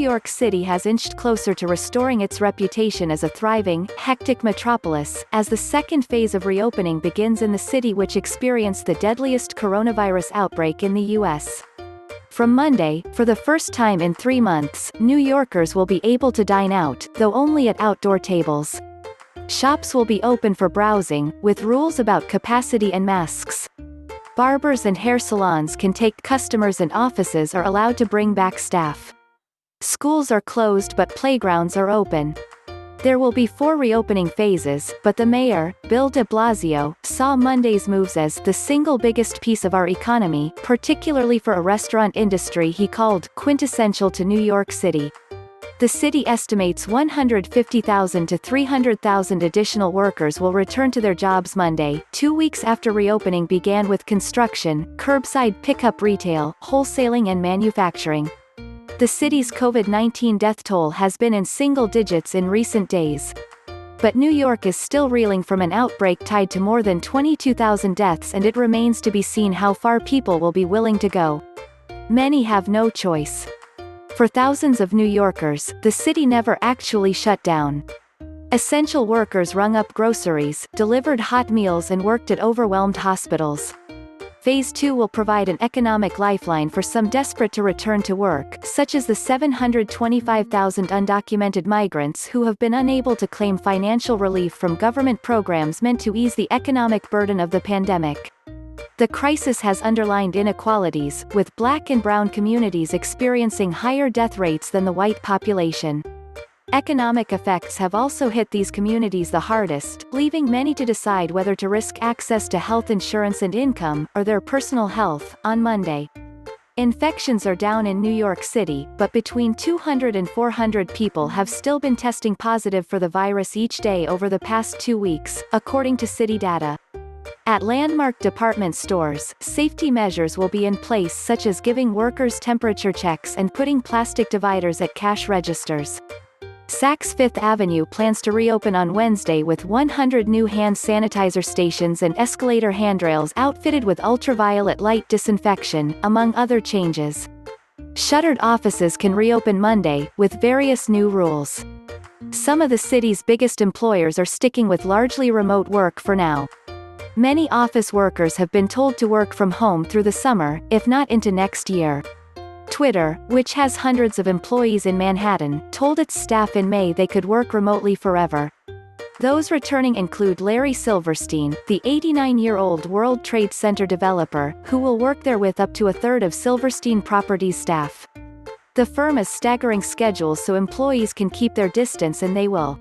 York City has inched closer to restoring its reputation as a thriving, hectic metropolis, as the second phase of reopening begins in the city which experienced the deadliest coronavirus outbreak in the U.S. From Monday, for the first time in 3 months, New Yorkers will be able to dine out, though only at outdoor tables. Shops will be open for browsing, with rules about capacity and masks. Barbers and hair salons can take customers and offices are allowed to bring back staff. Schools are closed but playgrounds are open. There will be 4 reopening phases, but the mayor, Bill de Blasio, saw Monday's moves as the single biggest piece of our economy, particularly for a restaurant industry he called quintessential to New York City. The city estimates 150,000 to 300,000 additional workers will return to their jobs Monday, 2 weeks after reopening began with construction, curbside pickup retail, wholesaling and manufacturing. The city's COVID-19 death toll has been in single digits in recent days. But New York is still reeling from an outbreak tied to more than 22,000 deaths, and it remains to be seen how far people will be willing to go. Many have no choice. For thousands of New Yorkers, the city never actually shut down. Essential workers rung up groceries, delivered hot meals and worked at overwhelmed hospitals. Phase 2 will provide an economic lifeline for some desperate to return to work, such as the 725,000 undocumented migrants who have been unable to claim financial relief from government programs meant to ease the economic burden of the pandemic. The crisis has underlined inequalities, with Black and brown communities experiencing higher death rates than the white population. Economic effects have also hit these communities the hardest, leaving many to decide whether to risk access to health insurance and income, or their personal health. On Monday, infections are down in New York City, but between 200 and 400 people have still been testing positive for the virus each day over the past 2 weeks, according to city data. At landmark department stores, safety measures will be in place, such as giving workers temperature checks and putting plastic dividers at cash registers. Saks Fifth Avenue plans to reopen on Wednesday with 100 new hand sanitizer stations and escalator handrails outfitted with ultraviolet light disinfection, among other changes. Shuttered offices can reopen Monday, with various new rules. Some of the city's biggest employers are sticking with largely remote work for now. Many office workers have been told to work from home through the summer, if not into next year. Twitter, which has hundreds of employees in Manhattan, told its staff in May they could work remotely forever. Those returning include Larry Silverstein, the 89-year-old World Trade Center developer, who will work there with up to a third of Silverstein Properties staff. The firm is staggering schedules so employees can keep their distance, and they will.